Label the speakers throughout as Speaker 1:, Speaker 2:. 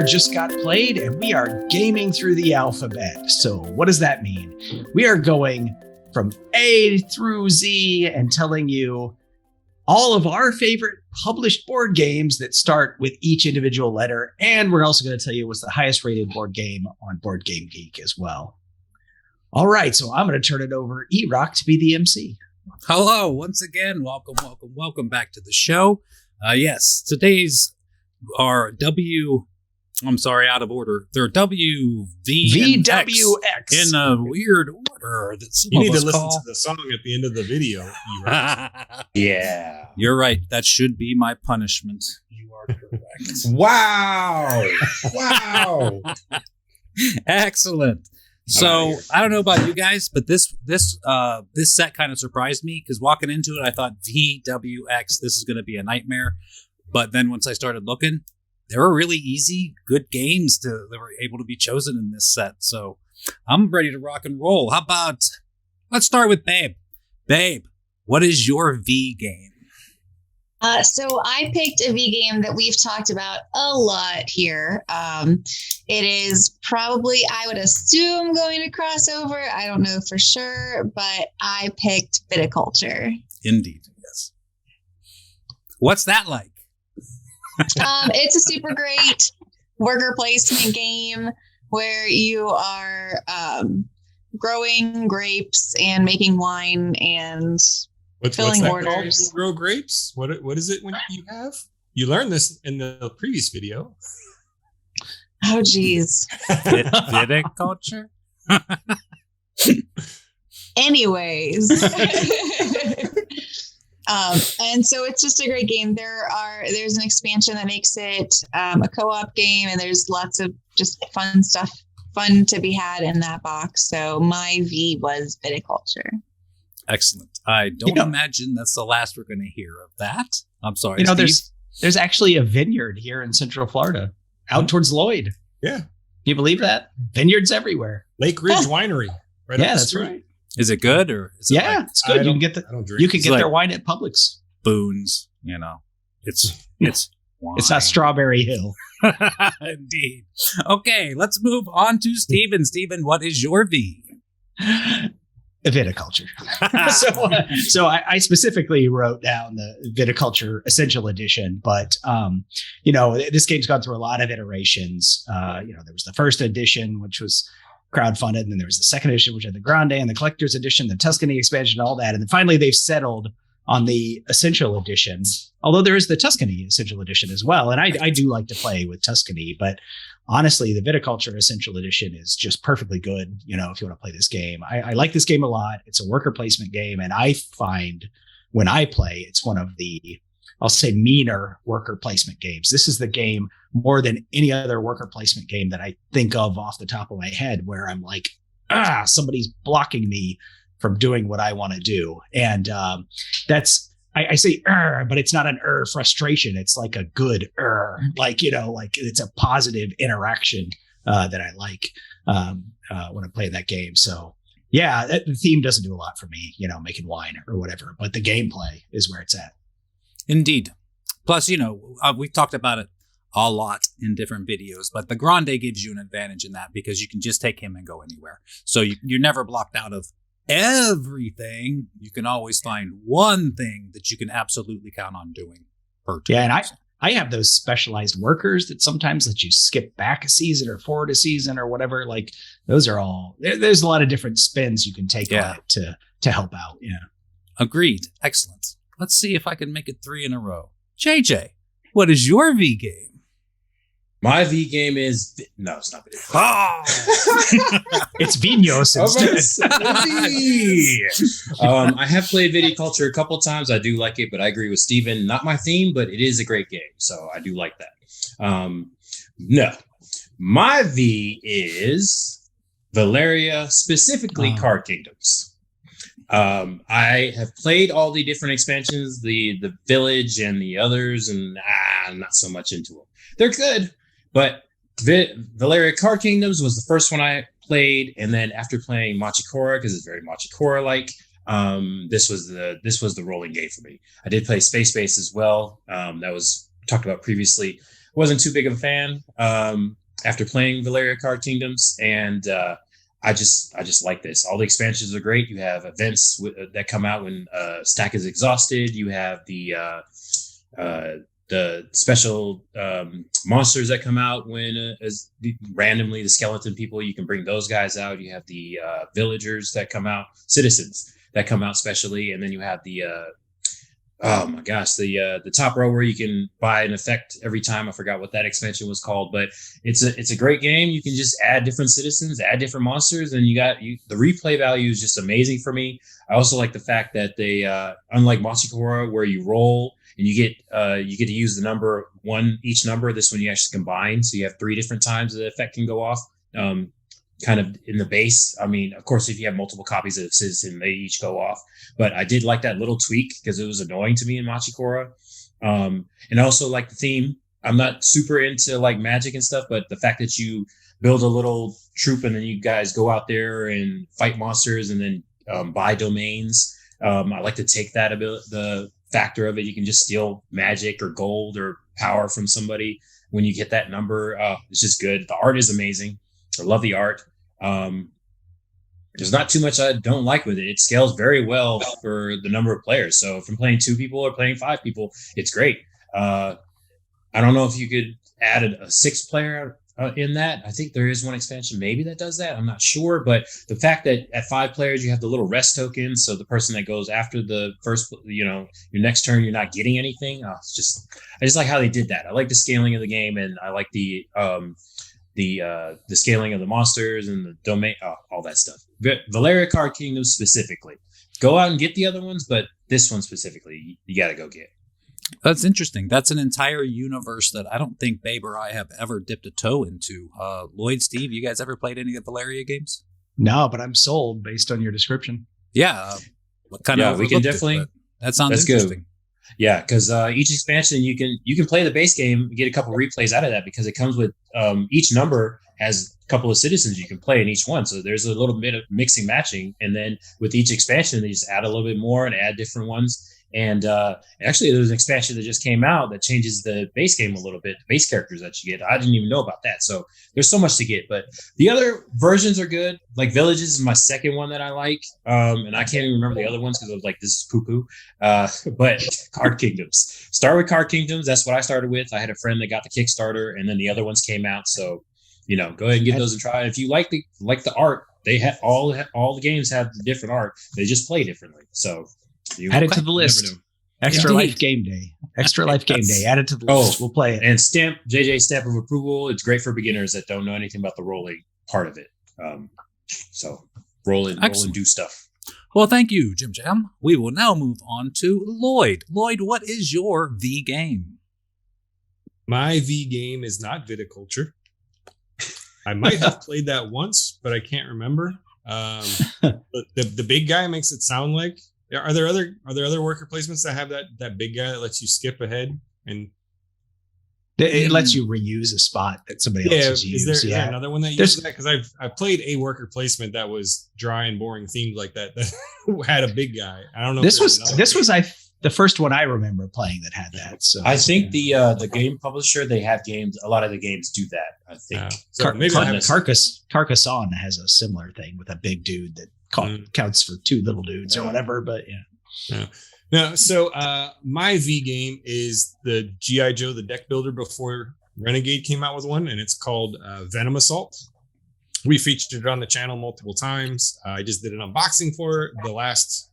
Speaker 1: just got played, and we are gaming through the alphabet. So what does that mean? We are going from A through Z and telling you all of our favorite published board games that start with each individual letter. And we're also going to tell you what's the highest rated board game on BoardGameGeek as well. All right, so I'm going to turn it over Erock to be the MC.
Speaker 2: Hello, once again. Welcome back to the show. Yes, today's are out of order. They're W, V, and
Speaker 1: VWX.
Speaker 2: in a weird order. That some
Speaker 3: you
Speaker 2: of
Speaker 3: need
Speaker 2: us
Speaker 3: to listen
Speaker 2: call.
Speaker 3: to the song at the end of the video.
Speaker 4: Yeah.
Speaker 2: You're right. That should be my punishment. You are correct.
Speaker 4: Wow. Wow.
Speaker 2: Excellent. So I don't know about you guys, but this set kind of surprised me because walking into it, I thought VWX, this is going to be a nightmare. But then once I started looking, there were really easy, good games that were able to be chosen in this set. So I'm ready to rock and roll. How about, let's start with Babe. Babe, what is your V game?
Speaker 5: So I picked a V game that we've talked about a lot here. It is probably, I would assume, going to crossover. I don't know for sure, but I picked Viticulture.
Speaker 2: Indeed, yes. What's that like?
Speaker 5: It's a super great worker placement game where you are growing grapes and making wine and filling orders.
Speaker 3: Called? Grow grapes? What is it when you have? You learned this in the previous video.
Speaker 5: Oh, geez.
Speaker 2: Viticulture?
Speaker 5: Anyways. And so it's just a great game. There's an expansion that makes it a co-op game, and there's lots of just fun to be had in that box. So my V was Viticulture.
Speaker 2: Excellent. I don't imagine that's the last we're going to hear of that. I'm sorry, Steve.
Speaker 1: There's actually a vineyard here in Central Florida, out towards Lloyd.
Speaker 3: Yeah.
Speaker 1: Can you believe that? Vineyards everywhere.
Speaker 3: Lake Ridge Winery. Right
Speaker 1: yeah, that's right.
Speaker 2: Is it good or is it
Speaker 1: it's good. You can get their wine at Publix.
Speaker 2: Boons, It's wine.
Speaker 1: It's not Strawberry Hill.
Speaker 2: Indeed. Okay, let's move on to Steven. Steven, what is your V?
Speaker 1: Viticulture. So I specifically wrote down the Viticulture Essential Edition, but this game's gone through a lot of iterations. There was the first edition, which was crowdfunded, and then there was the second edition, which had the Grande and the Collector's Edition, the Tuscany expansion, all that, and then finally they've settled on the Essential Edition. Although there is the Tuscany Essential Edition as well, and I do like to play with Tuscany, but honestly, the Viticulture Essential Edition is just perfectly good, if you want to play this game. I like this game a lot. It's a worker placement game, and I find when I play, it's one of the, I'll say, meaner worker placement games. This is the game more than any other worker placement game that I think of off the top of my head where I'm like, somebody's blocking me from doing what I want to do. And that's, I say but it's not an frustration. It's like a good like it's a positive interaction that I like when I'm playing that game. So yeah, the theme doesn't do a lot for me, making wine or whatever, but the gameplay is where it's at. Indeed.
Speaker 2: Plus, we've talked about it a lot in different videos, but the Grande gives you an advantage in that because you can just take him and go anywhere. So you're never blocked out of everything. You can always find one thing that you can absolutely count on doing per turn.
Speaker 1: Yeah, and I have those specialized workers that sometimes let you skip back a season or forward a season or whatever. Like those are all, there's a lot of different spins you can take on it to help out. Yeah.
Speaker 2: Agreed. Excellent. Let's see if I can make it 3 in a row. JJ, what is your V game?
Speaker 4: My V game is... No, it's not video.
Speaker 2: Oh!
Speaker 1: It's Vinos instead.
Speaker 4: I have played Viticulture a couple times. I do like it, but I agree with Steven. Not my theme, but it is a great game. So I do like that. No. My V is Valeria, specifically Card Kingdoms. I have played all the different expansions, the Village and the others, and I'm not so much into them. They're good, but Valeria Card Kingdoms was the first one I played, and then after playing Machikora, because it's very Machikora-like, this was the rolling game for me. I did play Space Base as well. That was talked about previously. wasn't too big of a fan after playing Valeria Card Kingdoms, and I just like this. All the expansions are great. You have events that come out when stack is exhausted. You have the special monsters that come out when randomly the skeleton people, you can bring those guys out. You have the villagers that come out, citizens that come out specially, and then you have the oh my gosh, the top row where you can buy an effect every time. I forgot what that expansion was called, but it's a great game. You can just add different citizens, add different monsters, and the replay value is just amazing for me. I also like the fact that they unlike Machikora where you roll and you get to use the number one, each number. This one you actually combine, so you have 3 different times the effect can go off. Kind of in the base. I mean, of course, if you have multiple copies of Citizen, they each go off. But I did like that little tweak because it was annoying to me in Machikora. And I also like the theme. I'm not super into like magic and stuff, but the fact that you build a little troop and then you guys go out there and fight monsters and then buy domains. I like to take that the factor of it. You can just steal magic or gold or power from somebody when you get that number. It's just good. The art is amazing. I love the art. There's not too much I don't like with it. It scales very well for the number of players. So if I'm playing 2 people or playing 5 people, it's great. I don't know if you could add a 6th player in that. I think there is one expansion maybe that does that. I'm not sure. But the fact that at 5 players, you have the little rest token. So the person that goes after the first, your next turn, you're not getting anything. I just like how they did that. I like the scaling of the game, and I like the scaling of the monsters and the domain, all that stuff. Valeria Card Kingdom specifically. Go out and get the other ones, but this one specifically, you got to go get.
Speaker 2: That's interesting. That's an entire universe that I don't think Babe or I have ever dipped a toe into. Lloyd, Steve, you guys ever played any of the Valeria games?
Speaker 1: No, but I'm sold based on your description.
Speaker 2: Yeah.
Speaker 4: We can definitely.
Speaker 2: That sounds interesting.
Speaker 4: Good. Yeah, because each expansion you can play the base game, get a couple replays out of that because it comes with each number has a couple of citizens you can play in each one. So there's a little bit of mixing matching, and then with each expansion they just add a little bit more and add different ones. And actually, there's an expansion that just came out that changes the base game a little bit, the base characters that you get. I didn't even know about that. So there's so much to get. But the other versions are good. Like Villages is my second one that I like. And I can't even remember the other ones because I was like, this is poo-poo. But Card Kingdoms. Start with Card Kingdoms. That's what I started with. I had a friend that got the Kickstarter, and then the other ones came out. So, go ahead and get those and try it. If you like the art, they have all the games have different art. They just play differently. So
Speaker 1: add it to the list. Extra Life Game Day. Extra Life Game Day. Add it to the list. We'll play it.
Speaker 4: And JJ stamp of approval. It's great for beginners that don't know anything about the rolling part of it. So roll and do stuff.
Speaker 2: Well, thank you, Jim Jam. We will now move on to Lloyd. Lloyd, what is your V game?
Speaker 3: My V game is not Viticulture. I might have played that once, but I can't remember. The big guy makes it sound like. Are there other worker placements that have that big guy that lets you skip ahead and
Speaker 1: it lets you reuse a spot that somebody else has used?
Speaker 3: Is there another one that uses that? Because I've played a worker placement that was dry and boring themed like that had a big guy. I don't know.
Speaker 1: This was the first one I remember playing that had that. So
Speaker 4: I think the game publisher, they have games. A lot of the games do that. I think
Speaker 1: Carcassonne has a similar thing with a big dude that counts for 2 little dudes or whatever. But
Speaker 3: no. So my V game is the G.I. Joe, the deck builder before Renegade came out with one, and it's called Venom Assault. We featured it on the channel multiple times. I just did an unboxing for the last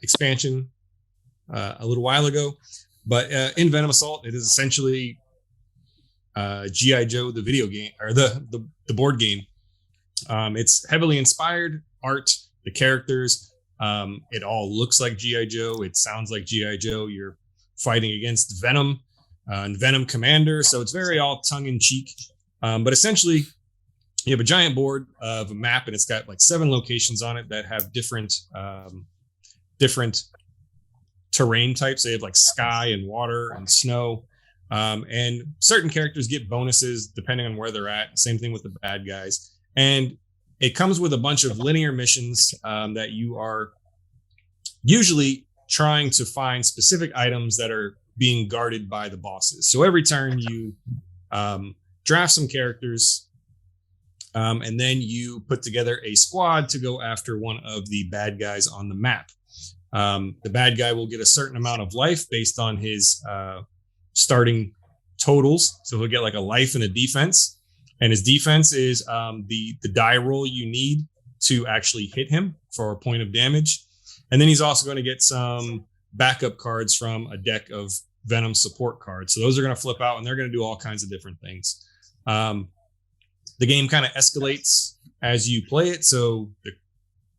Speaker 3: expansion a little while ago. But in Venom Assault, it is essentially G.I. Joe, the video game, or the board game. It's heavily inspired art, the characters. It all looks like G.I. Joe. It sounds like G.I. Joe. You're fighting against Venom and Venom Commander. So it's very all tongue in cheek. But essentially, you have a giant board of a map, and it's got like 7 locations on it that have different terrain types. They have like sky and water and snow. And certain characters get bonuses depending on where they're at. Same thing with the bad guys. And it comes with a bunch of linear missions that you are usually trying to find specific items that are being guarded by the bosses. So every turn you draft some characters, and then you put together a squad to go after one of the bad guys on the map. The bad guy will get a certain amount of life based on his starting totals. So he'll get like a life and a defense. And his defense is the die roll you need to actually hit him for a point of damage. And then he's also going to get some backup cards from a deck of Venom support cards. So those are going to flip out and they're going to do all kinds of different things. The game kind of escalates as you play it. So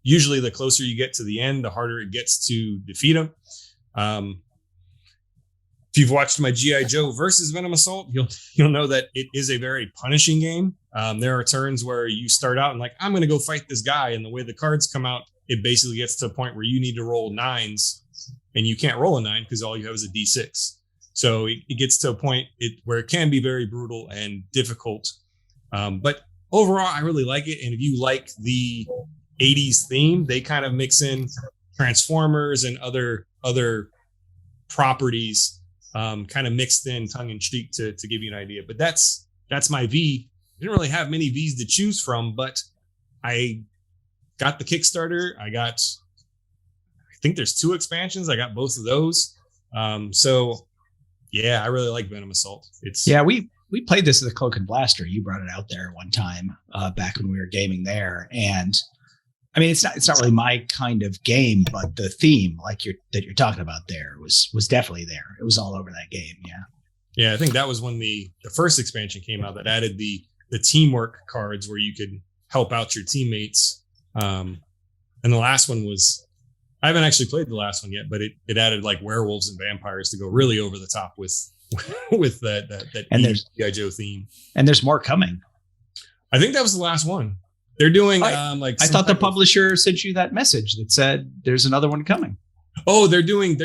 Speaker 3: usually the closer you get to the end, the harder it gets to defeat him. If you've watched my G.I. Joe versus Venom Assault, you'll know that it is a very punishing game. There are turns where you start out and like, I'm going to go fight this guy. And the way the cards come out, it basically gets to a point where you need to roll 9s and you can't roll a 9 because all you have is a D6. So it gets to a point where it can be very brutal and difficult. But overall, I really like it. And if you like the 80s theme, they kind of mix in Transformers and other properties, kind of mixed in tongue in cheek to give you an idea. But that's my V. I didn't really have many Vs to choose from, but I got the Kickstarter. I think there's 2 expansions. I got both of those. So yeah, I really like Venom Assault. We played this at the Cloak and Blaster. You brought it out there one time back when we were gaming there, and I mean, it's not really my kind of game, but the theme, like that you're talking about there, was definitely there. It was all over that game. Yeah. I think that was when the first expansion came out that added the teamwork cards where you could help out your teammates. And the last one was, I haven't actually played the last one yet, but it added like werewolves and vampires to go really over the top with that
Speaker 1: and there's
Speaker 3: G.I. Joe theme.
Speaker 1: And there's more coming.
Speaker 3: I think that was the last one. They're doing
Speaker 1: I thought the publisher sent you that message that said there's another one coming.
Speaker 3: Oh, they're doing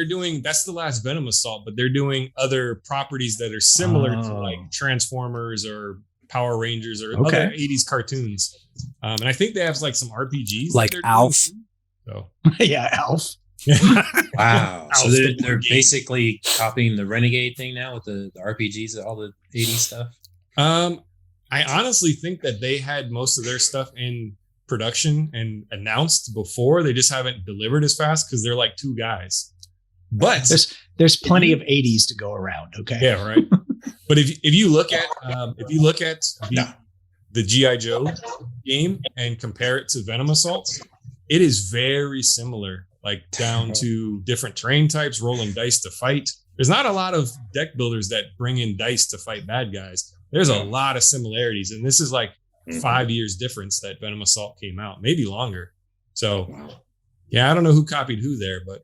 Speaker 3: that's the last Venom Assault, but they're doing other properties that are similar to like Transformers or Power Rangers or other 80s cartoons. And I think they have like some RPGs
Speaker 2: like Alf.
Speaker 3: So
Speaker 1: yeah, Alf.
Speaker 4: Wow. So they're basically copying the Renegade thing now with the RPGs, all the 80s stuff.
Speaker 3: I honestly think that they had most of their stuff in production and announced before. They just haven't delivered as fast because they're like 2 guys. But
Speaker 1: there's plenty of 80s to go around. Okay.
Speaker 3: Yeah, right. But if you look at the G.I. Joe game and compare it to Venom Assault, it is very similar, like down to different terrain types, rolling dice to fight. There's not a lot of deck builders that bring in dice to fight bad guys. There's a lot of similarities, and this is like 5 years difference that Venom Assault came out, maybe longer. So, yeah, I don't know who copied who there, but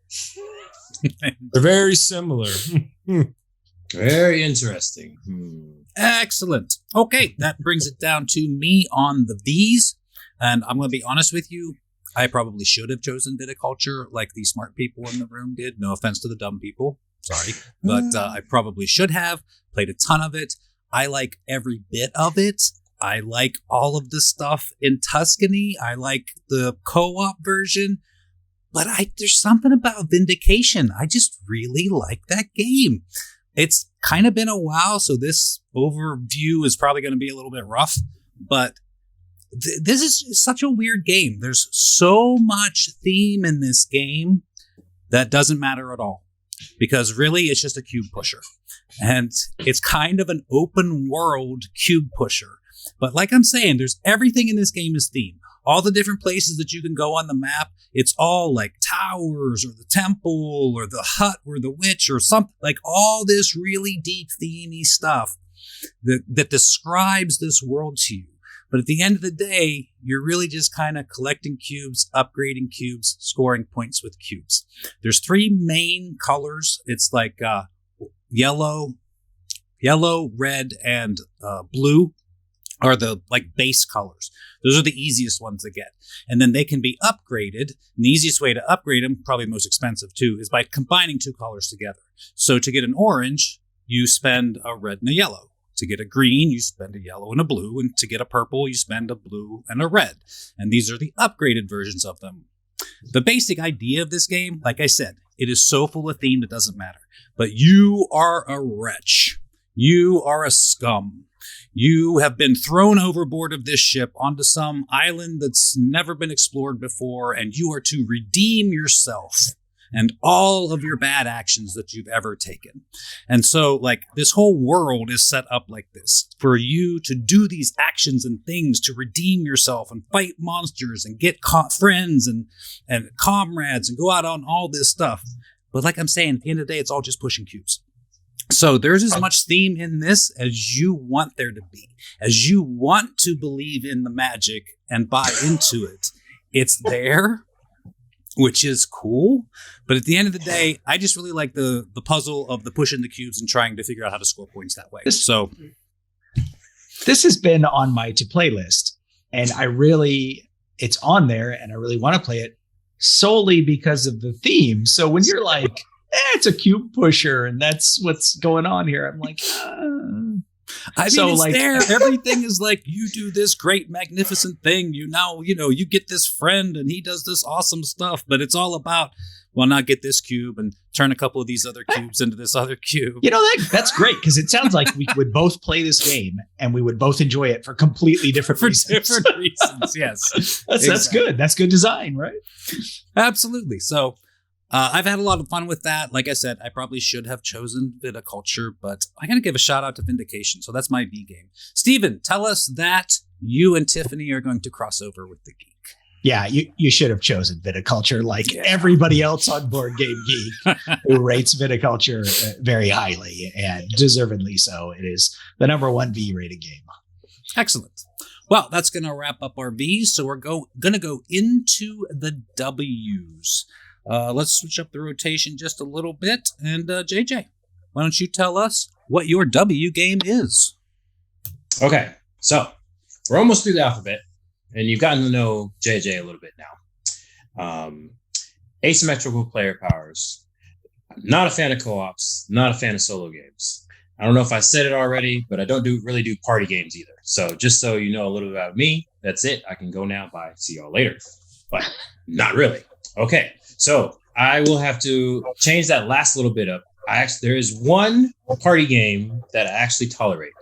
Speaker 3: they're very similar.
Speaker 4: Very interesting.
Speaker 2: Excellent. Okay, that brings it down to me on the V's, and I'm going to be honest with you. I probably should have chosen Viticulture like the smart people in the room did. No offense to the dumb people. Sorry. But I probably should have played a ton of it. I like every bit of it. I like all of the stuff in Tuscany. I like the co-op version. But there's something about Vindication. I just really like that game. It's kind of been a while, so this overview is probably going to be a little bit rough. But this is such a weird game. There's so much theme in this game that doesn't matter at all. Because really, it's just a cube pusher. And it's kind of an open world cube pusher. But like I'm saying, there's everything in this game is theme. All the different places that you can go on the map, it's all like towers or the temple or the hut or the witch or something. Like all this really deep themey stuff that describes this world to you. But at the end of the day, you're really just kind of collecting cubes, upgrading cubes, scoring points with cubes. There's 3 main colors. It's like yellow, red, and blue are the like base colors. Those are the easiest ones to get. And then they can be upgraded. And the easiest way to upgrade them, probably the most expensive too, is by combining 2 colors together. So to get an orange, you spend a red and a yellow. To get a green, you spend a yellow and a blue. And to get a purple, you spend a blue and a red. And these are the upgraded versions of them. The basic idea of this game, like I said, It is so full of theme, it doesn't matter. But you are a wretch. You are a scum. You have been thrown overboard of this ship onto some island that's never been explored before, and you are to redeem yourself and all of your bad actions that you've ever taken. And so, like, this whole world is set up like this for you to do these actions and things to redeem yourself and fight monsters and get friends and comrades and go out on all this stuff. But like I'm saying, at the end of the day, it's all just pushing cubes. So there's as much theme in this as you want there to be, as you want to believe in the magic and buy into it. It's there, which is cool. But at the end of the day, I just really like the puzzle of the pushing the cubes and trying to figure out how to score points that way. So
Speaker 1: this has been on my to play list, and it's on there, and I really want to play it solely because of the theme. So when you're like, it's a cube pusher and that's what's going on here, I'm like,
Speaker 2: I mean, it's like, there. Everything is like, you do this great, magnificent thing. You get this friend and he does this awesome stuff, but it's all about, well, now get this cube and turn a couple of these other cubes into this other cube.
Speaker 1: That's great, because it sounds like we would both play this game and we would both enjoy it for completely different reasons.
Speaker 2: Yes.
Speaker 1: That's good. That's good design, right?
Speaker 2: Absolutely. So I've had a lot of fun with that. Like I said, I probably should have chosen Viticulture, but I got to give a shout out to Vindication. So that's my V game. Steven, tell us that you and Tiffany are going to cross over with the Geek.
Speaker 1: Yeah, you should have chosen Viticulture like everybody else on BoardGameGeek who rates Viticulture very highly, and deservedly so. It is the number one V rated game.
Speaker 2: Excellent. Well, that's going to wrap up our Vs. So we're going to go into the Ws. Let's switch up the rotation just a little bit. And JJ, why don't you tell us what your W game is?
Speaker 4: Okay, so we're almost through the alphabet, and you've gotten to know JJ a little bit now. Asymmetrical player powers. Not a fan of co-ops, not a fan of solo games. I don't know if I said it already, but I don't really do party games either. So just so you know a little bit about me, that's it. I can go now. Bye. See y'all later. But not really. Okay. So I will have to change that last little bit up. There is one party game that I actually tolerate.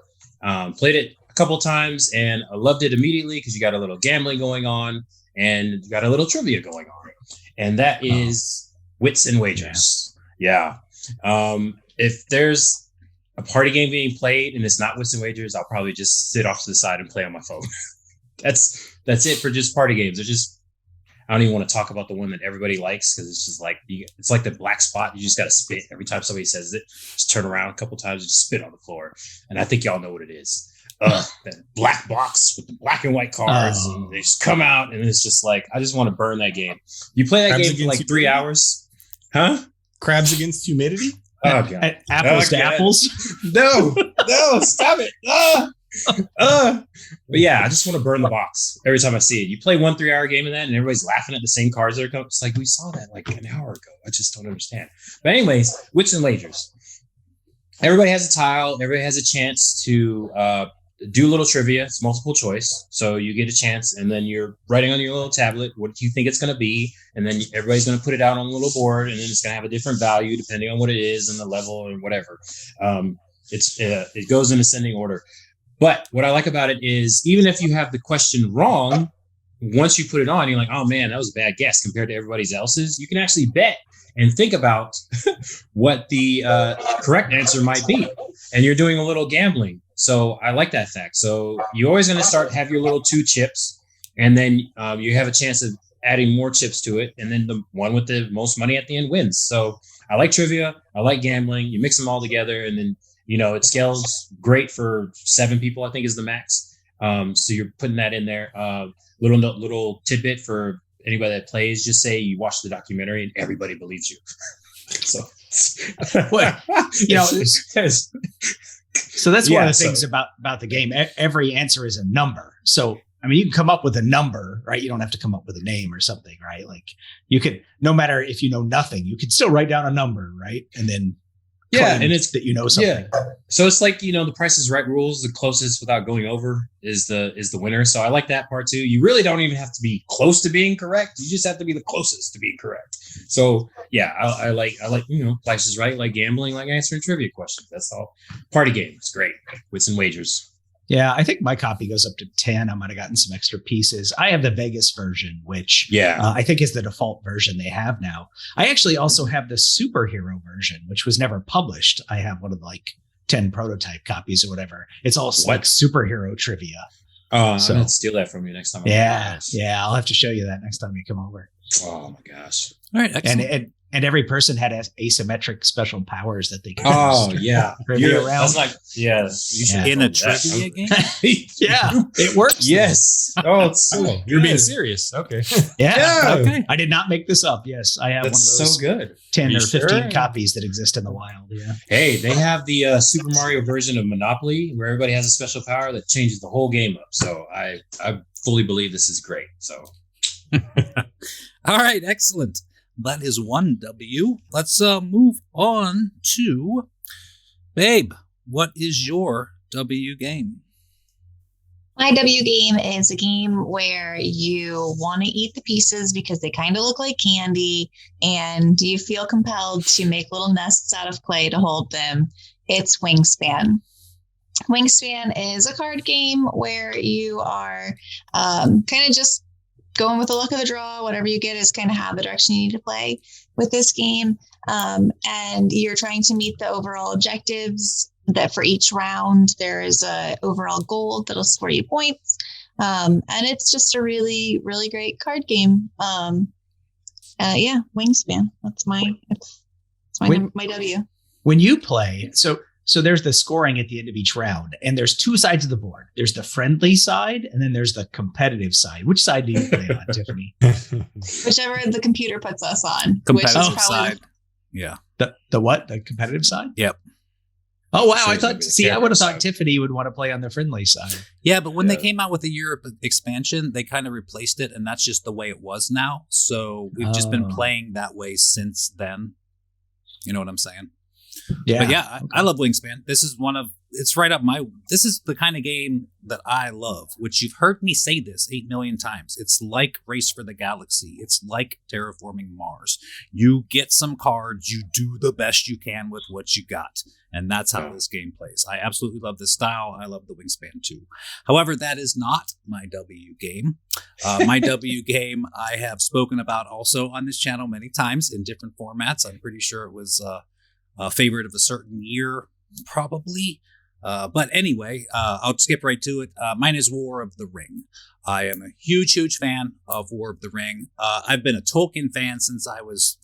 Speaker 4: Played it a couple times and I loved it immediately because you got a little gambling going on and you got a little trivia going on. And that is Wits and Wagers. Yeah. If there's a party game being played and it's not Wits and Wagers, I'll probably just sit off to the side and play on my phone. That's it for just party games. I don't even want to talk about the one that everybody likes because it's just like it's like the black spot. You just got to spit every time somebody says it. Just turn around a couple times and just spit on the floor. And I think y'all know what it is. That black box with the black and white cards. And they just come out and it's just like, I just want to burn that game. You play that game for like 3 hours. Huh?
Speaker 3: Crabs Against Humanity?
Speaker 4: Oh, God.
Speaker 1: Apples to apples?
Speaker 4: No, stop it. But yeah, I just want to burn the box every time I see it. You play 1 3-hour game of that and everybody's laughing at the same cards that are coming. It's like, we saw that like an hour ago. I just don't understand. But anyways, Wits and Wagers. Everybody has a tile. Everybody has a chance to do a little trivia. It's multiple choice. So you get a chance and then you're writing on your little tablet. What do you think it's going to be? And then everybody's going to put it out on a little board and then it's going to have a different value depending on what it is and the level or whatever. It goes in ascending order. But what I like about it is even if you have the question wrong, once you put it on, you're like, oh man, that was a bad guess compared to everybody else's. You can actually bet and think about what the correct answer might be. And you're doing a little gambling. So I like that fact. So you're always going to have your little 2 chips. And then you have a chance of adding more chips to it. And then the one with the most money at the end wins. So I like trivia. I like gambling. You mix them all together and then it scales great for 7 people, I think is the max. So you're putting that in there. Little tidbit for anybody that plays, just say you watch the documentary and everybody believes you. So,
Speaker 1: so that's one of the things about the game. Every answer is a number. So, I mean, you can come up with a number, right? You don't have to come up with a name or something, right? Like you could, no matter if you know nothing, you could still write down a number, right? And then
Speaker 4: Yeah,
Speaker 1: claim
Speaker 4: and it's
Speaker 1: that you know something.
Speaker 4: Yeah. So it's like, the Price is Right rules, the closest without going over is the winner. So I like that part too. You really don't even have to be close to being correct. You just have to be the closest to being correct. So yeah, I like Price is Right, like gambling, like answering trivia questions. That's all. Party game. It's great. Wits and Wagers.
Speaker 1: Yeah, I think my copy goes up to 10. I might have gotten some extra pieces. I have the Vegas version, which I think is the default version they have now. I actually also have the superhero version, which was never published. I have one of the 10 prototype copies or whatever. It's all like superhero trivia.
Speaker 4: I'm going to steal that from you next time.
Speaker 1: Yeah, I'll have to show you that next time you come over.
Speaker 4: Oh my gosh.
Speaker 2: All right, excellent.
Speaker 1: And every person had asymmetric special powers that they could use.
Speaker 4: Yeah.
Speaker 1: Around.
Speaker 4: That's you should
Speaker 2: in a trivia game?
Speaker 1: Yeah, it works.
Speaker 4: Yes. Oh, it's so
Speaker 3: You're being serious. Okay.
Speaker 1: Yeah.
Speaker 2: Okay.
Speaker 1: I did not make this up. Yes, I have
Speaker 4: That's
Speaker 1: one of those
Speaker 4: so good.
Speaker 1: 10
Speaker 4: You
Speaker 1: or 15
Speaker 4: sure?
Speaker 1: copies that exist in the wild. Yeah.
Speaker 4: Hey, they have the Super Mario version of Monopoly where everybody has a special power that changes the whole game up. So I fully believe this is great. So
Speaker 2: All right, excellent. That is one W. Let's move on to Babe. What is your W game?
Speaker 5: My W game is a game where you want to eat the pieces because they kind of look like candy and you feel compelled to make little nests out of clay to hold them. It's Wingspan. Wingspan is a card game where you are kind of just going with the luck of the draw. Whatever you get is kind of how the direction you need to play with this game. And you're trying to meet the overall objectives that for each round there is a overall goal that'll score you points. And it's just a really, really great card game. Wingspan. That's my W.
Speaker 1: When you play, so there's the scoring at the end of each round, and there's two sides of the board. There's the friendly side, and then there's the competitive side. Which side do you play on, Tiffany?
Speaker 5: Whichever the computer puts us on.
Speaker 2: Competitive side. Yeah.
Speaker 1: The what? The competitive side?
Speaker 2: Yep.
Speaker 1: Oh, wow.
Speaker 4: So
Speaker 1: I would have thought Tiffany would want to play on the friendly side.
Speaker 2: Yeah, but when they came out with the Europe expansion, they kind of replaced it, and that's just the way it was now. So we've just been playing that way since then. You know what I'm saying?
Speaker 1: Yeah.
Speaker 2: But yeah, I love Wingspan. This is this is the kind of game that I love, which you've heard me say this 8 million times. It's like Race for the Galaxy. It's like Terraforming Mars. You get some cards, you do the best you can with what you got. And that's how this game plays. I absolutely love this style. I love the Wingspan too. However, that is not my W game. My W game I have spoken about also on this channel many times in different formats. I'm pretty sure it was a favorite of a certain year, probably. But anyway, I'll skip right to it. Mine is War of the Ring. I am a huge, huge fan of War of the Ring. I've been a Tolkien fan since I was,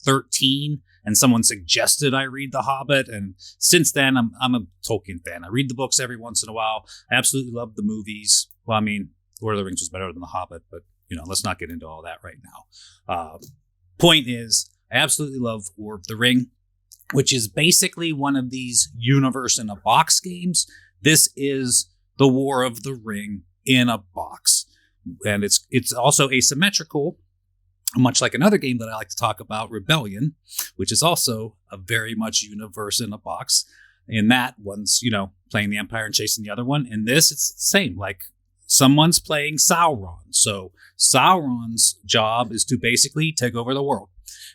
Speaker 2: 13, and someone suggested I read The Hobbit. And since then, I'm a Tolkien fan. I read the books every once in a while. I absolutely love the movies. Well, I mean, Lord of the Rings was better than The Hobbit, but, let's not get into all that right now. Point is, I absolutely love War of the Ring, which is basically one of these universe in a box games. This is the War of the Ring in a box. And it's also asymmetrical, much like another game that I like to talk about, Rebellion, which is also a very much universe in a box. In that, one's, playing the Empire and chasing the other one. In this, it's the same. Like, someone's playing Sauron. So Sauron's job is to basically take over the world.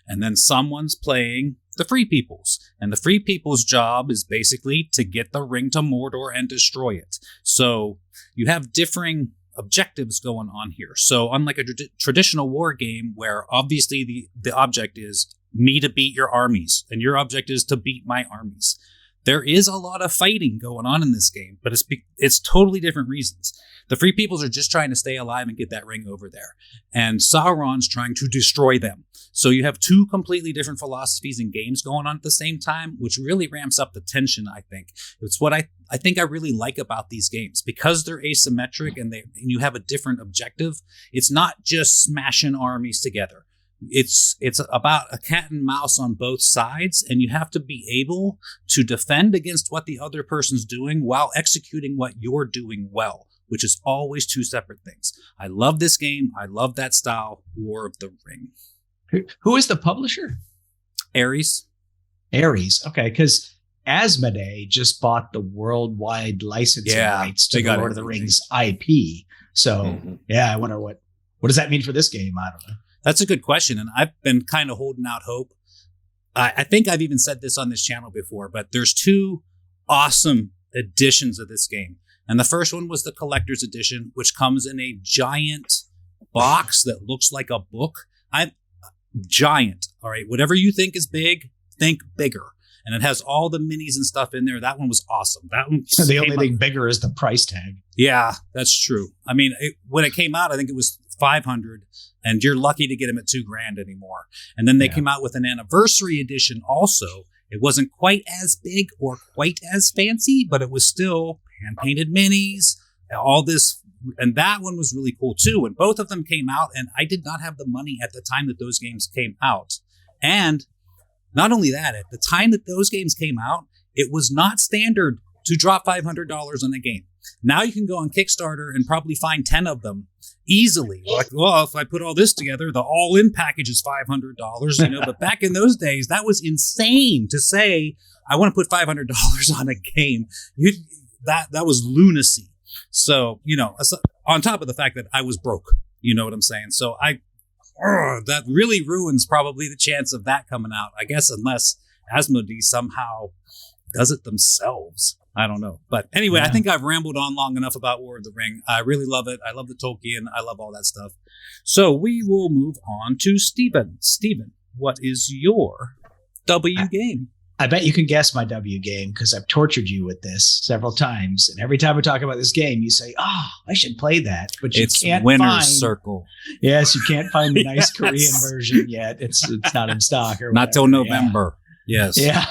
Speaker 2: And then someone's playing the Free Peoples. And the Free People's job is basically to get the ring to Mordor and destroy it. So you have differing objectives going on here. So unlike a traditional war game where obviously the object is me to beat your armies and your object is to beat my armies, there is a lot of fighting going on in this game, but it's totally different reasons. The Free Peoples are just trying to stay alive and get that ring over there. And Sauron's trying to destroy them. So you have two completely different philosophies and games going on at the same time, which really ramps up the tension, I think. It's what I think I really like about these games. Because they're asymmetric and you have a different objective, it's not just smashing armies together. It's about a cat and mouse on both sides, and you have to be able to defend against what the other person's doing while executing what you're doing well, which is always two separate things. I love this game. I love that style, War of the Ring.
Speaker 1: Who is the publisher?
Speaker 2: Ares.
Speaker 1: Ares. Okay, because Asmodee just bought the worldwide licensing rights to the Lord of the Rings IP. So I wonder what does that mean for this game? I don't know.
Speaker 2: That's a good question, and I've been kind of holding out hope. I think I've even said this on this channel before, but there's 2 awesome editions of this game. And the first one was the collector's edition, which comes in a giant box that looks like a book. Giant. All right. Whatever you think is big, think bigger. And it has all the minis and stuff in there. That one was awesome. That one.
Speaker 1: The only thing bigger is the price tag.
Speaker 2: Yeah, that's true. I mean, when it came out, I think it was $500, and you're lucky to get them at $2,000 anymore. And then they came out with an anniversary edition also. It wasn't quite as big or quite as fancy, but it was still hand-painted minis, all this. And that one was really cool too. And both of them came out, and I did not have the money at the time that those games came out. And not only that, at the time that those games came out, it was not standard to drop $500 on a game. Now you can go on Kickstarter and probably find 10 of them easily. Like, well, if I put all this together, the all-in package is $500, But back in those days, that was insane to say, I want to put $500 on a game. That was lunacy. So, on top of the fact that I was broke, you know what I'm saying? So that really ruins probably the chance of that coming out, I guess, unless Asmodee somehow does it themselves. I don't know. But anyway, I think I've rambled on long enough about War of the Ring. I really love it. I love the Tolkien. I love all that stuff. So we will move on to Steven. Steven, what is your W game?
Speaker 1: I bet you can guess my W game because I've tortured you with this several times. And every time we talk about this game, you say, I should play that. But you can't
Speaker 2: Winner's Circle.
Speaker 1: Yes, you can't find the nice Korean version yet. It's not in stock. Or
Speaker 2: not till November. Yes.
Speaker 1: Yeah.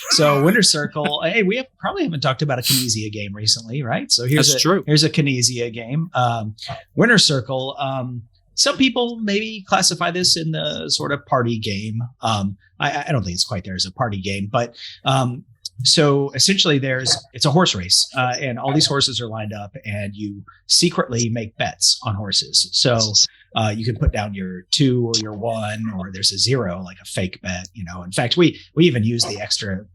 Speaker 1: So Winner's Circle. Hey, we probably haven't talked about a Kinesia game recently, right? So here's a Kinesia game. Winner's Circle. Some people maybe classify this in the sort of party game. I don't think it's quite there as a party game, but so essentially it's a horse race, and all these horses are lined up, and you secretly make bets on horses. So you can put down your 2 or your 1, or there's a 0, like a fake bet. In fact, we even use the extra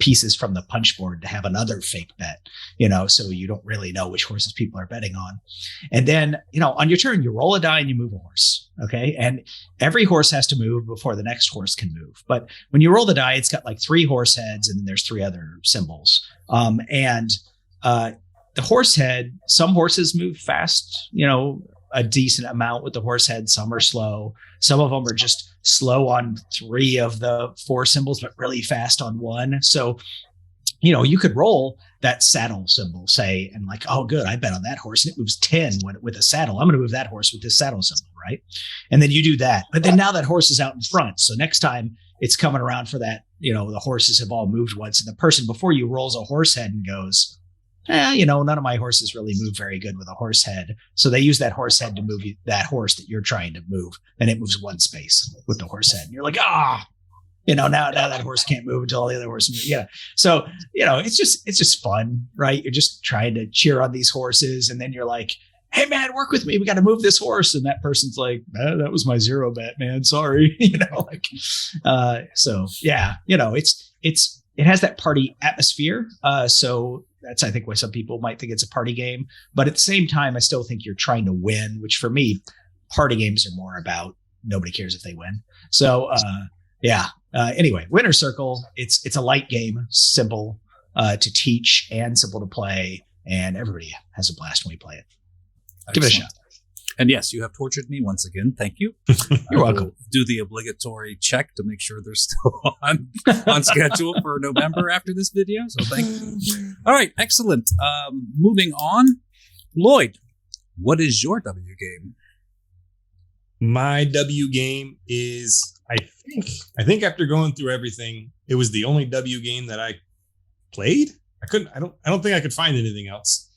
Speaker 1: pieces from the punch board to have another fake bet, so you don't really know which horses people are betting on. And then, on your turn, you roll a die and you move a horse. Okay. And every horse has to move before the next horse can move. But when you roll the die, it's got like 3 horse heads, and then there's 3 other symbols. The horse head, some horses move fast, a decent amount with the horse head. Some are slow. Some of them are just slow on 3 of the 4 symbols, but really fast on 1. So, you could roll that saddle symbol, say, and like, oh, good, I bet on that horse, and it moves 10 with a saddle. I'm going to move that horse with this saddle symbol, right? And then you do that. But then now that horse is out in front. So next time it's coming around for that, the horses have all moved once, and the person before you rolls a horse head and goes, none of my horses really move very good with a horse head. So they use that horse head to move that horse that you're trying to move. And it moves 1 space with the horse head. And you're like, now that horse can't move until all the other horses move. Yeah. So, it's just fun, right? You're just trying to cheer on these horses. And then you're like, hey man, work with me. We got to move this horse. And that person's like, that was my 0 bet, man. Sorry. So yeah, it has that party atmosphere. So that's, I think, why some people might think it's a party game. But at the same time, I still think you're trying to win, which for me, party games are more about nobody cares if they win. So, anyway, Winner's Circle, it's a light game, simple to teach and simple to play. And everybody has a blast when we play it. Give it a shot.
Speaker 2: And yes, you have tortured me once again. Thank you.
Speaker 1: You're welcome.
Speaker 2: Do the obligatory check to make sure they're still on schedule for November after this video. So thank you. All right, excellent. Moving on, Lloyd, what is your W game?
Speaker 3: My W game is, I think after going through everything, it was the only W game that I played. I don't think I could find anything else.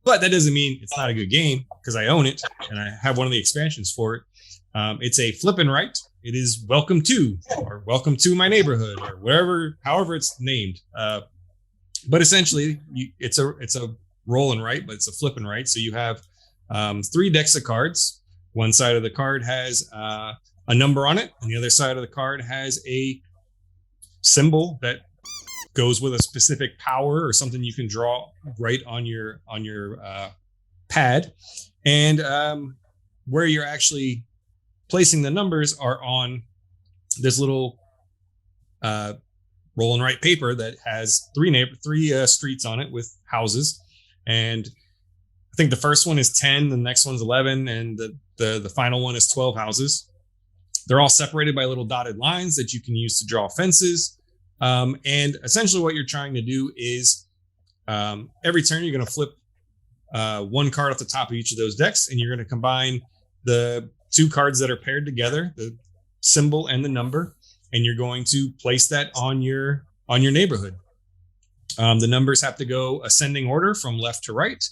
Speaker 3: But that doesn't mean it's not a good game, because I own it and I have one of the expansions for it. It's a flip and write. It is Welcome to, or Welcome to My Neighborhood, or however it's named. But essentially, it's a roll and write, but it's a flip and write. So you have 3 decks of cards. One side of the card has a a number on it, and the other side of the card has a symbol that goes with a specific power or something you can draw right on your pad. And where you're actually placing the numbers are on this little roll and write paper that has three streets on it with houses. And I think the first one is 10, the next one's 11, and the final one is 12 houses. They're all separated by little dotted lines that you can use to draw fences. And essentially what you're trying to do is every turn you're going to flip one card off the top of each of those decks, and you're going to combine the two cards that are paired together, the symbol and the number, and you're going to place that on your neighborhood. The numbers have to go ascending order from left to right.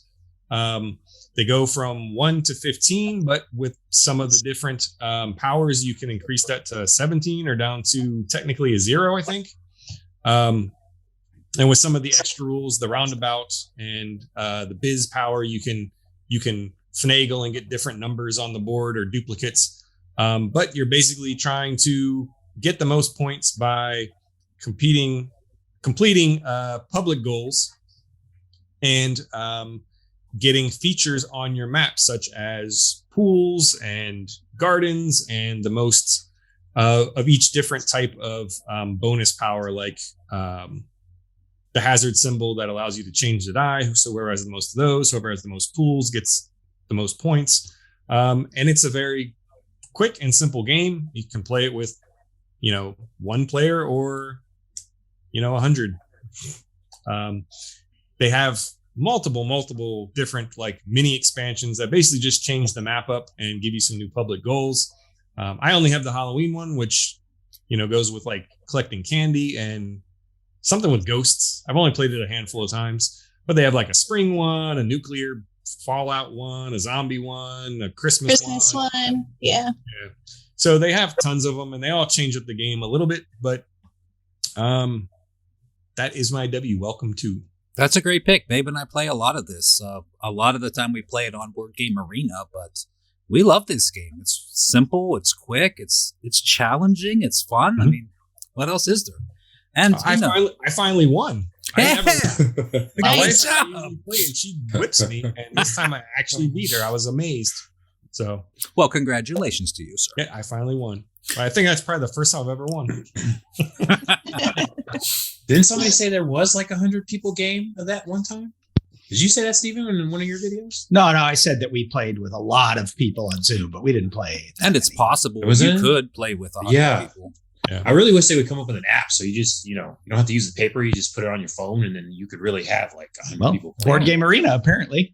Speaker 3: They go from 1 to 15, but with some of the different powers, you can increase that to 17 or down to technically a 0, I think. And with some of the extra rules, the roundabout and the biz power, you can finagle and get different numbers on the board or duplicates. But you're basically trying to get the most points by completing public goals and getting features on your map, such as pools and gardens and the most of each different type of bonus power, like the hazard symbol that allows you to change the die. So whoever has the most of those, whoever has the most pools gets the most points. And it's a very quick and simple game. You can play it with, one player or, 100. They have multiple different like mini expansions that basically just change the map up and give you some new public goals. I only have the Halloween one, which, goes with like collecting candy and something with ghosts. I've only played it a handful of times, but they have like a spring one, a nuclear fallout one, a zombie one, a Christmas one.
Speaker 5: Yeah.
Speaker 3: So they have tons of them and they all change up the game a little bit, but that is my W. Welcome to.
Speaker 2: That's a great pick. Babe and I play a lot of this. A lot of the time we play it on Board Game Arena, but we love this game. It's simple, it's quick, it's challenging, it's fun. Mm-hmm. I mean, what else is there? And
Speaker 3: I finally won.
Speaker 2: Yeah.
Speaker 3: My wife usually play and she whips me, and this time I actually beat her. I was amazed. So,
Speaker 2: well, congratulations to you, sir.
Speaker 3: Yeah, I finally won. I think that's probably the first time I've ever won.
Speaker 4: Didn't somebody say there was like 100 people game of that one time? Did you say that, Steven, in one of your videos?
Speaker 1: No, I said that we played with a lot of people on Zoom, but we didn't play.
Speaker 2: And it's possible you could play with 100 people.
Speaker 4: Yeah. I really wish they would come up with an app so you just, you don't have to use the paper. You just put it on your phone and then you could really have like 100 people play.
Speaker 1: Board Game Arena, apparently.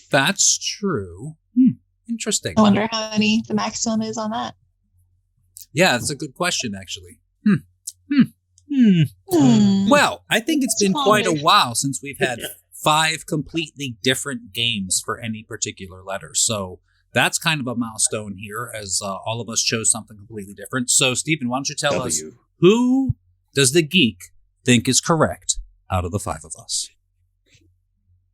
Speaker 2: That's true. Interesting.
Speaker 5: I wonder how many the maximum is on that.
Speaker 2: Yeah, that's a good question, actually. Well, I think it's been quite a while since we've had 5 completely different games for any particular letter. So that's kind of a milestone here, as all of us chose something completely different. So, Stephen, why don't you tell us, who does the geek think is correct out of the 5 of us?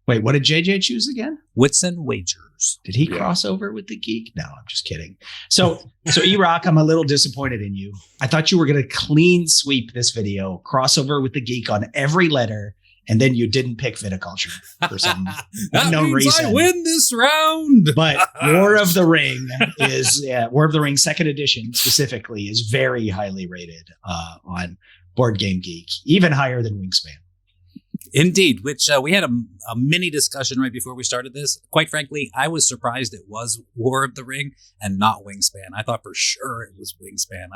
Speaker 1: Wait, what did JJ choose again?
Speaker 2: Wits and Wagers.
Speaker 1: Did he cross over with the geek? No, I'm just kidding. So Erock, I'm a little disappointed in you. I thought you were going to clean sweep this video, crossover with the geek on every letter, and then you didn't pick Viticulture for some unknown reason.
Speaker 2: I win this round.
Speaker 1: But War of the Ring War of the Ring 2nd edition specifically is very highly rated on BoardGameGeek, even higher than Wingspan.
Speaker 2: Indeed, which we had a mini discussion right before we started this. Quite frankly, I was surprised it was War of the Ring and not Wingspan. I thought for sure it was Wingspan.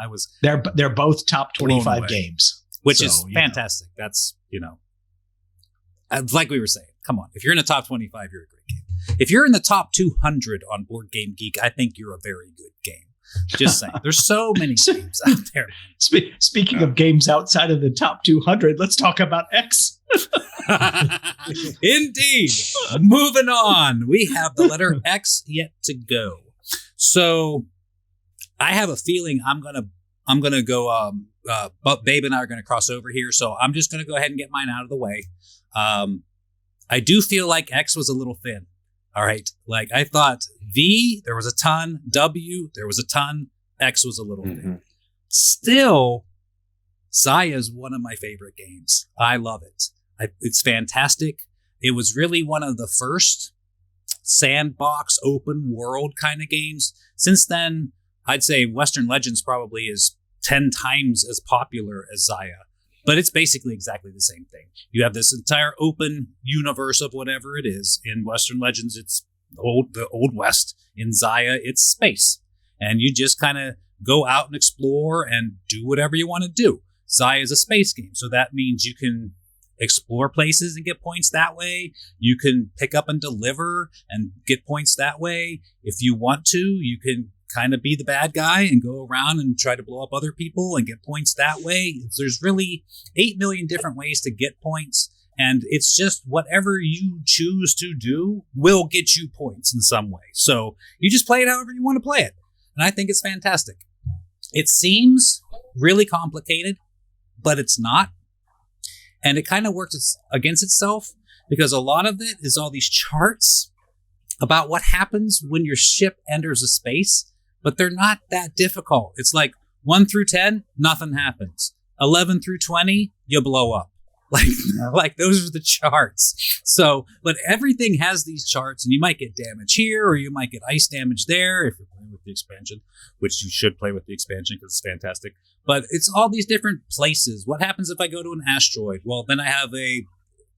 Speaker 1: They're both top 25 games,
Speaker 2: which is fantastic. That's like we were saying. Come on, if you're in the top 25, you're a great game. If you're in the top 200 on BoardGameGeek, I think you're a very good game. Just saying. There's so many games out there.
Speaker 1: Speaking of games outside of the top 200, let's talk about X.
Speaker 2: Indeed. Moving on. We have the letter X yet to go. So I have a feeling I'm gonna go but Babe and I are gonna cross over here. So I'm just gonna go ahead and get mine out of the way. I do feel like X was a little thin. All right. Like I thought V, there was a ton. W, there was a ton. X was a little bit. Still, Xayah is one of my favorite games. I love it. It's fantastic. It was really one of the first sandbox open world kind of games. Since then, I'd say Western Legends probably is 10 times as popular as Xayah, but it's basically exactly the same thing. You have this entire open universe of whatever it is. In Western Legends, it's the Old West. In Xayah, it's space. And you just kind of go out and explore and do whatever you want to do. Xayah is a space game, so that means you can explore places and get points that way. You can pick up and deliver and get points that way. If you want to, you can kind of be the bad guy and go around and try to blow up other people and get points that way. There's really 8 million different ways to get points, and it's just whatever you choose to do will get you points in some way. So you just play it however you want to play it. And I think it's fantastic. It seems really complicated, but it's not. And it kind of works against itself because a lot of it is all these charts about what happens when your ship enters a space, but they're not that difficult. It's like 1 through 10, nothing happens. 11 through 20, you blow up. Like those are the charts. So, but everything has these charts, and you might get damage here, or you might get ice damage there if you're playing with the expansion, which you should play with the expansion because it's fantastic. But it's all these different places. What happens if I go to an asteroid? Well, then I have a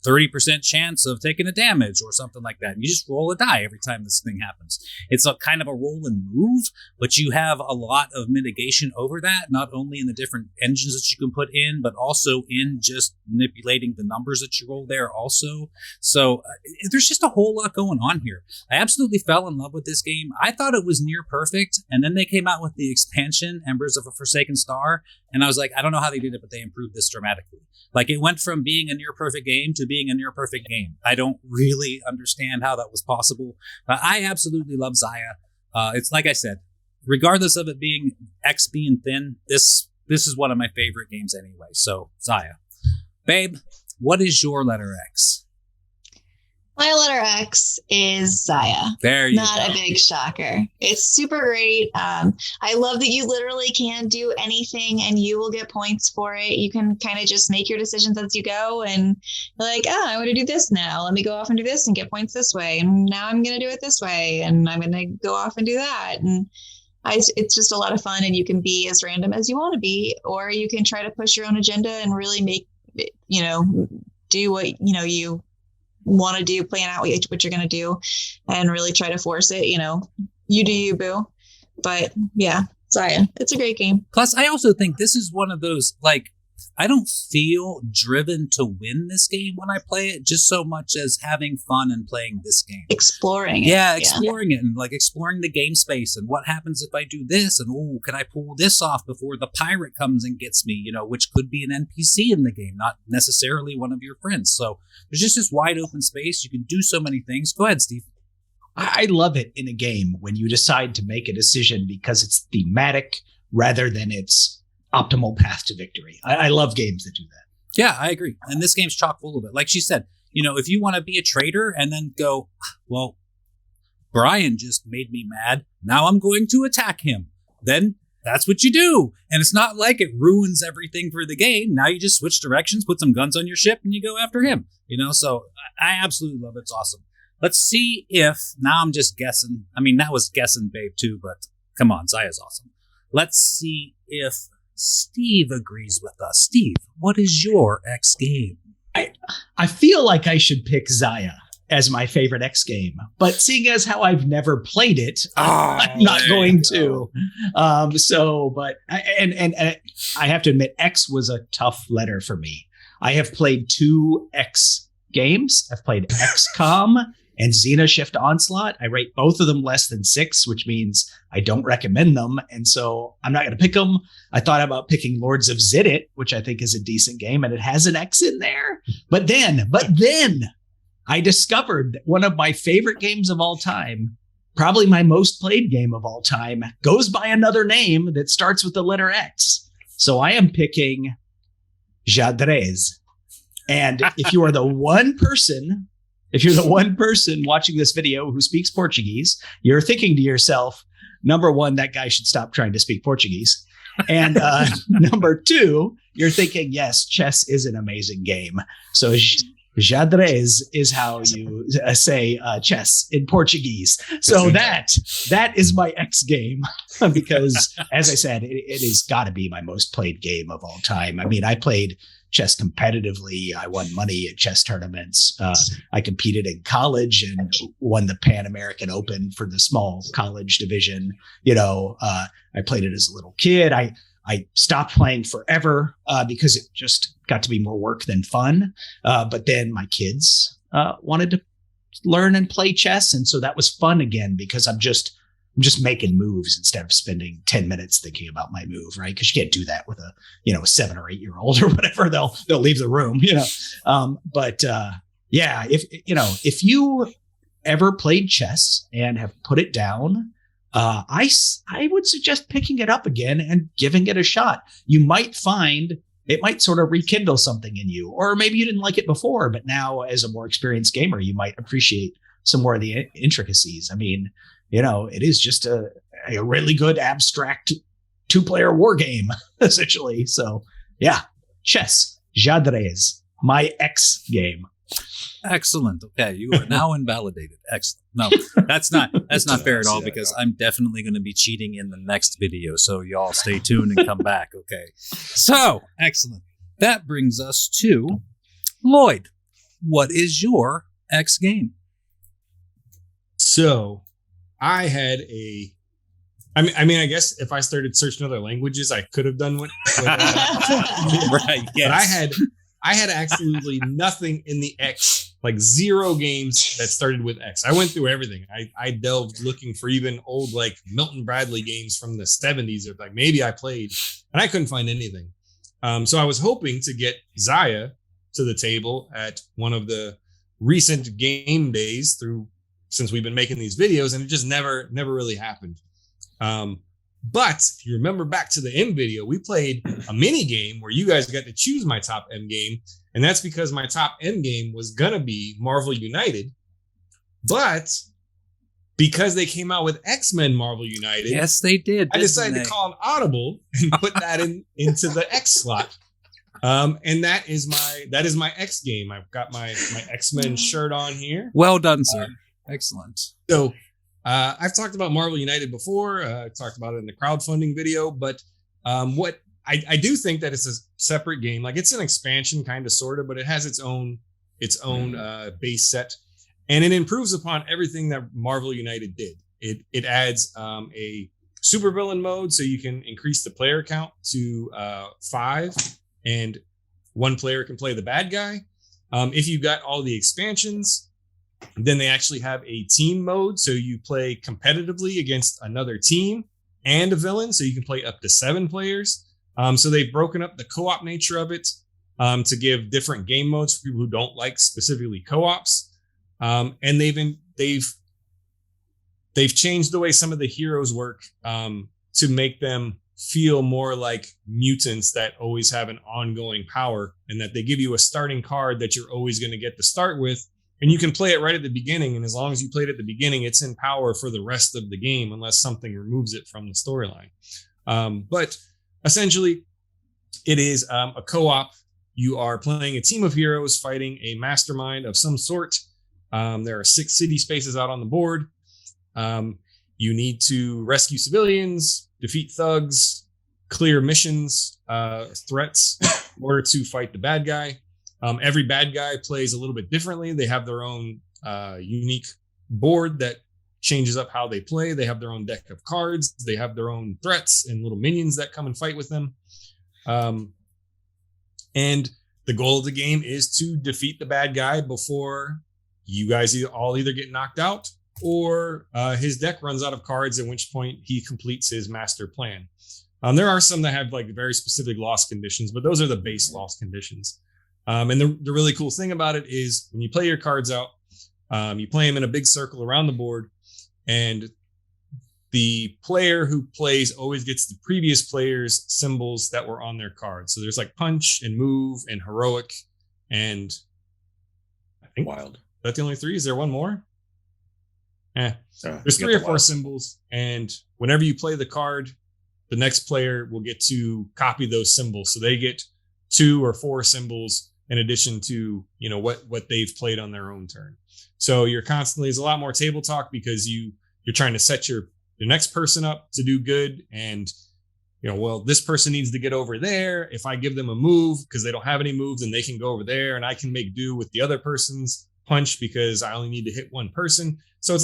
Speaker 2: 30% chance of taking a damage or something like that. And you just roll a die every time this thing happens. It's a kind of a roll and move, but you have a lot of mitigation over that, not only in the different engines that you can put in, but also in just manipulating the numbers that you roll there also. So there's just a whole lot going on here. I absolutely fell in love with this game. I thought it was near perfect, and then they came out with the expansion, Embers of a Forsaken Star, and I was like, I don't know how they did it, but they improved this dramatically. Like, it went from being a near perfect game to being a near perfect game. I don't really understand how that was possible, but I absolutely love Xayah. It's like I said, regardless of it being X being thin, this is one of my favorite games anyway. So Xayah. Babe, what is your letter X?
Speaker 5: My letter X is Xayah.
Speaker 2: There you go.
Speaker 5: Not a big shocker. It's super great. I love that you literally can do anything and you will get points for it. You can kind of just make your decisions as you go and you're like, oh, I want to do this now. Let me go off and do this and get points this way. And now I'm going to do it this way. And I'm going to go off and do that. And it's just a lot of fun, and you can be as random as you want to be, or you can try to push your own agenda and really make, do what, you want to do, plan out what you're going to do and really try to force it. You do you, boo. But yeah, Xayah, it's a great game.
Speaker 2: Plus, I also think this is one of those, like, I don't feel driven to win this game when I play it, just so much as having fun and playing this game.
Speaker 5: Exploring it.
Speaker 2: Yeah, exploring it, and like exploring the game space and what happens if I do this, and can I pull this off before the pirate comes and gets me, which could be an NPC in the game, not necessarily one of your friends. So there's just this wide open space. You can do so many things. Go ahead, Steve.
Speaker 1: I love it in a game when you decide to make a decision because it's thematic rather than its optimal path to victory. I love games that do that.
Speaker 2: Yeah, I agree. And this game's chock full of it. Like she said, if you want to be a traitor and then go, well, Brian just made me mad, now I'm going to attack him, then that's what you do. And it's not like it ruins everything for the game. Now you just switch directions, put some guns on your ship, and you go after him. So I absolutely love it. It's awesome. Let's see if, now I'm just guessing. I mean, that was guessing, babe, too, but come on, Xayah's awesome. Let's see if Steve agrees with us. Steve, what is your X game?
Speaker 1: I feel like I should pick Xayah as my favorite X game, but seeing as how I've never played it, I'm not going to. I have to admit, X was a tough letter for me. I have played 2 X games. I've played XCOM and Xenoshyft Onslaught. I rate both of them less than 6, which means I don't recommend them. And so I'm not going to pick them. I thought about picking Lords of Xidit, which I think is a decent game, and it has an X in there. But then I discovered that one of my favorite games of all time, probably my most played game of all time, goes by another name that starts with the letter X. So I am picking Xadrez. And if you are the one person if you're the one person watching this video who speaks Portuguese, you're thinking to yourself, number one, that guy should stop trying to speak Portuguese. And number two, you're thinking, yes, chess is an amazing game. So Xadrez is how you say chess in Portuguese. So that is my X game because, as I said, it has got to be my most played game of all time. I mean, I played chess competitively. I won money at chess tournaments. I competed in college and won the Pan American Open for the small college division. I played it as a little kid. I stopped playing forever because it just got to be more work than fun. But then my kids wanted to learn and play chess. And so that was fun again because I'm just making moves instead of spending 10 minutes thinking about my move, right? Because you can't do that with a 7 or 8 year old or whatever. They'll leave the room, if you ever played chess and have put it down, I would suggest picking it up again and giving it a shot. You might find it might sort of rekindle something in you, or maybe you didn't like it before, but now as a more experienced gamer, you might appreciate some more of the intricacies. I mean, it is just a really good abstract 2-player war game, essentially. So yeah, chess, Xadrez, my X game.
Speaker 2: Excellent. Okay, you are now invalidated. Excellent. No, that's not fair at all because I'm definitely going to be cheating in the next video. So y'all stay tuned and come back. Okay. So excellent. That brings us to Lloyd. What is your X game?
Speaker 3: So I had I guess if I started searching other languages, I could have done what
Speaker 2: right. Yes.
Speaker 3: But I had absolutely nothing in the X, like 0 games that started with X. I went through everything. I delved looking for even old like Milton Bradley games from the 70s, or like maybe I played, and I couldn't find anything. So I was hoping to get Zaya to the table at one of the recent game days since we've been making these videos, and it just never really happened. But if you remember back to the M video, we played a mini game where you guys got to choose my top M game. And that's because my top M game was going to be Marvel United. But because they came out with X-Men Marvel United.
Speaker 2: Yes, they did.
Speaker 3: I decided to call an audible and put that into the X slot. And that is my X game. I've got my X-Men shirt on here.
Speaker 2: Well done, sir. Excellent.
Speaker 3: So I've talked about Marvel United before. I talked about it in the crowdfunding video, but what I do think that it's a separate game. Like it's an expansion kind of sort of, but it has its own base set, and it improves upon everything that Marvel United did. It adds a supervillain mode, so you can increase the player count to 5, and 1 player can play the bad guy. If you got all the expansions, then they actually have a team mode, so you play competitively against another team and a villain, so you can play up to 7 players. So they've broken up the co-op nature of it to give different game modes for people who don't like specifically co-ops. And they've changed the way some of the heroes work to make them feel more like mutants that always have an ongoing power, and that they give you a starting card that you're always going to get to start with. And you can play it right at the beginning. And as long as you played at the beginning, it's in power for the rest of the game, unless something removes it from the storyline. But essentially, it is a co-op. You are playing a team of heroes fighting a mastermind of some sort. There are 6 city spaces out on the board. You need to rescue civilians, defeat thugs, clear missions, threats in order to fight the bad guy. Every bad guy plays a little bit differently. They have their own unique board that changes up how they play. They have their own deck of cards. They have their own threats and little minions that come and fight with them. And the goal of the game is to defeat the bad guy before you guys all either get knocked out or his deck runs out of cards, at which point he completes his master plan. There are some that have like very specific loss conditions, but those are the base loss conditions. And the really cool thing about it is when you play your cards out, you play them in a big circle around the board, and the player who plays always gets the previous player's symbols that were on their card. So there's like punch and move and heroic and I think that the only 3? Is there one more? There's 3 or 4 symbols, and whenever you play the card, the next player will get to copy those symbols. So they get 2 or 4 symbols in addition to, you know, what they've played on their own turn. So you're constantly, there's a lot more table talk because you're trying to set the next person up to do good. And, you know, well, this person needs to get over there. If I give them a move because they don't have any moves, then they can go over there and I can make do with the other person's punch because I only need to hit one person. So it's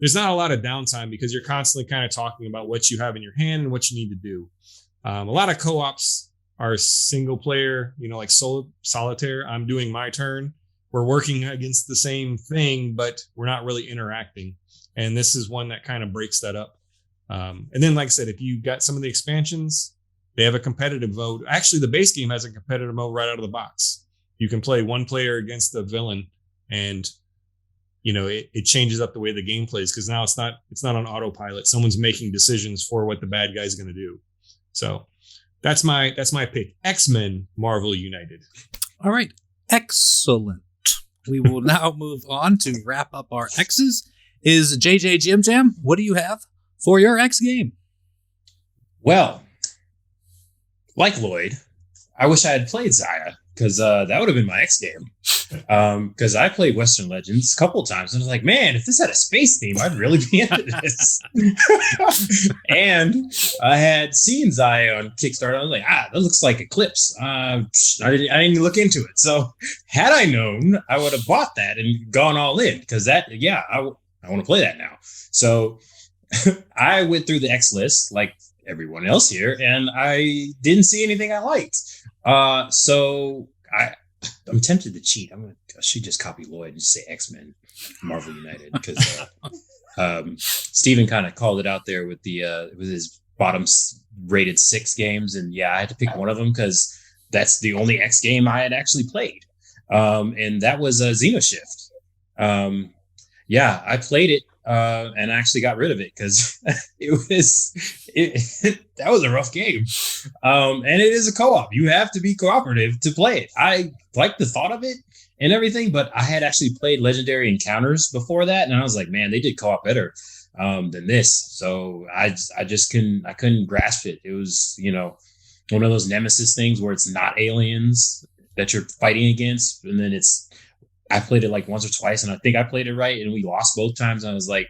Speaker 3: there's not a lot of downtime because you're constantly kind of talking about what you have in your hand and what you need to do. A lot of co-ops are single player, you know, like solitaire. I'm doing my turn. We're working against the same thing, but we're not really interacting. And this is one that kind of breaks that up. And then, like I said, if you got some of the expansions, they have a competitive mode. Actually, the base game has a competitive mode right out of the box. You can play one player against a villain, and you know it changes up the way the game plays because now it's not on autopilot. Someone's making decisions for what the bad guy's going to do. So that's my pick. X-Men Marvel United.
Speaker 2: All right, excellent. We will now move on to wrap up our X's. Is JJ Jim Jam? What do you have for your X game?
Speaker 4: Well, like Lloyd, I wish I had played Xayah because that would have been my X game. Because I played Western Legends a couple of times and I was like, man, if this had a space theme, I'd really be into this. And I had seen Xayah on Kickstarter. I was like, that looks like Eclipse. I didn't even look into it. So had I known, I would have bought that and gone all in because I want to play that now. So I went through the X list like everyone else here, and I didn't see anything I liked. So I'm tempted to cheat. I should just copy Lloyd and just say X-Men Marvel United because Steven kind of called it out there with his bottom rated 6 games, and I had to pick one of them because that's the only X game I had actually played, and that was Xenoshyft. I played it and actually got rid of it because that was a rough game. And it is a co-op. You have to be cooperative to play it. I like the thought of it and everything, but I had actually played Legendary Encounters before that, and I was like, man, they did co-op better than this. So I couldn't grasp it. It was, you know, one of those Nemesis things where it's not aliens that you're fighting against, and then I played it like once or twice, and I think I played it right, and we lost both times. And I was like,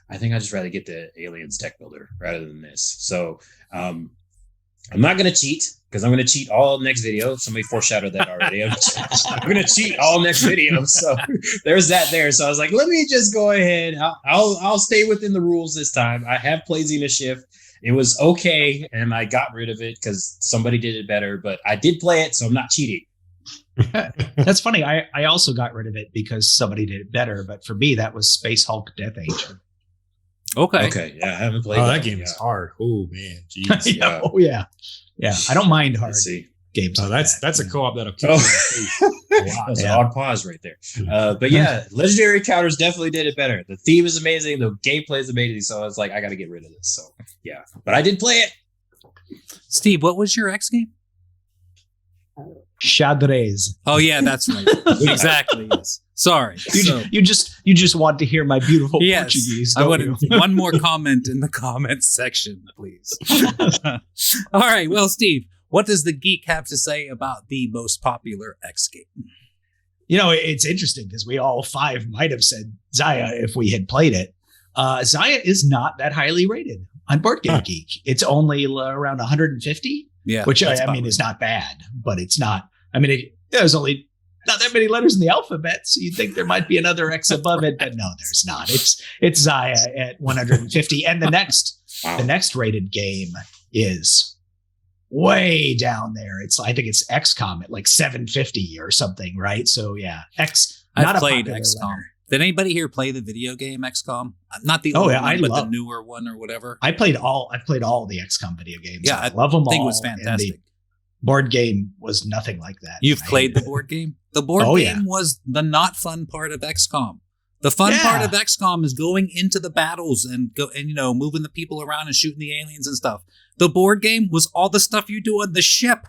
Speaker 4: I think I'd just rather get the Aliens deck builder rather than this. So I'm not going to cheat because I'm going to cheat all next video. Somebody foreshadowed that already. I'm going to cheat all next video. So there's that there. So I was like, let me just go ahead. I'll stay within the rules this time. I have played Xenoshyft. It was okay, and I got rid of it because somebody did it better, but I did play it, so I'm not cheating.
Speaker 1: That's funny. I also got rid of it because somebody did it better, but for me that was Space Hulk Death Age.
Speaker 2: Okay.
Speaker 4: Yeah, I haven't played
Speaker 3: that game is hard. Oh man, jeez.
Speaker 1: Yeah. Oh yeah. I don't mind hard games.
Speaker 3: Oh, that's a co-op that'll kick
Speaker 4: That's an odd pause right there. But Legendary Encounters definitely did it better. The theme is amazing, the gameplay is amazing, so I was like, I got to get rid of this. So but I did play it.
Speaker 2: Steve, what was your X game?
Speaker 1: Xadrez.
Speaker 2: Oh yeah, that's right. Exactly. Yes. Sorry.
Speaker 1: You just want to hear my beautiful Portuguese.
Speaker 2: I want one more comment in the comments section, please. All right. Well, Steve, what does the geek have to say about the most popular X game?
Speaker 1: You know, it's interesting because we all 5 might have said Xayah if we had played it. Xayah is not that highly rated on BoardGameGeek. It's only around 150.
Speaker 2: Yeah,
Speaker 1: which I mean is not bad, but it's not. I mean, there's only not that many letters in the alphabet, so you'd think there might be another X above it, but no, there's not. It's Xayah at 150, and the next rated game is way down there. I think it's XCOM at like 750 or something, right? So X.
Speaker 2: I've played XCOM. Did anybody here play the video game XCOM? Not the old one, but the newer one or whatever.
Speaker 1: I've played all the XCOM video games.
Speaker 2: Yeah,
Speaker 1: I love them all.
Speaker 2: I think it was fantastic.
Speaker 1: The board game was nothing like that.
Speaker 2: You've played the board game? The board game was the not fun part of XCOM. The fun part of XCOM is going into the battles and moving the people around and shooting the aliens and stuff. The board game was all the stuff you do on the ship.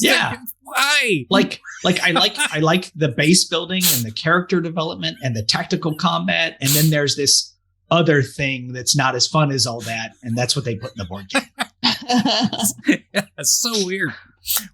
Speaker 1: Yeah.
Speaker 2: Why?
Speaker 1: Like I like the base building and the character development and the tactical combat, and then there's this other thing that's not as fun as all that, and that's what they put in the board game.
Speaker 2: Yeah, it's so weird.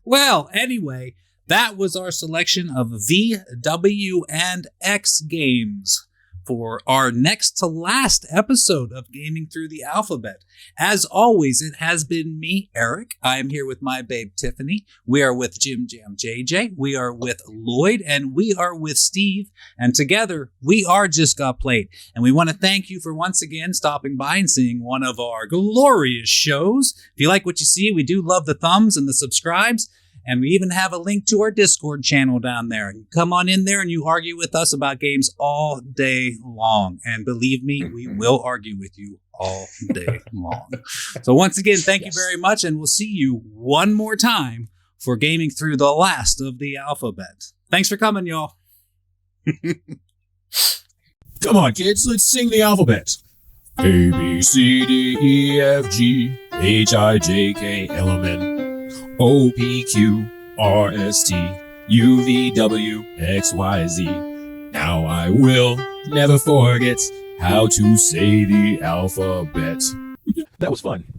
Speaker 2: Well, anyway, that was our selection of V, W, and X games for our next to last episode of Gaming Through the Alphabet. As always, it has been me, Erock. I am here with my babe, Tiffany. We are with Jim Jam JJ. We are with Lloyd, and we are with Steve. And together, we are Just Got Played. And we want to thank you for once again stopping by and seeing one of our glorious shows. If you like what you see, we do love the thumbs and the subscribes. And we even have a link to our Discord channel down there. And you come on in there and you argue with us about games all day long. And believe me, we will argue with you all day long. So once again, thank you very much. And we'll see you one more time for Gaming Through the Last of the Alphabet. Thanks for coming, y'all.
Speaker 6: Come on, kids, let's sing the alphabet. A, B, C, D, E, F, G, H, I, J, K, L, M, N. O, P, Q, R, S, T, U, V, W, X, Y, Z. Now I will never forget how to say the alphabet. That was fun.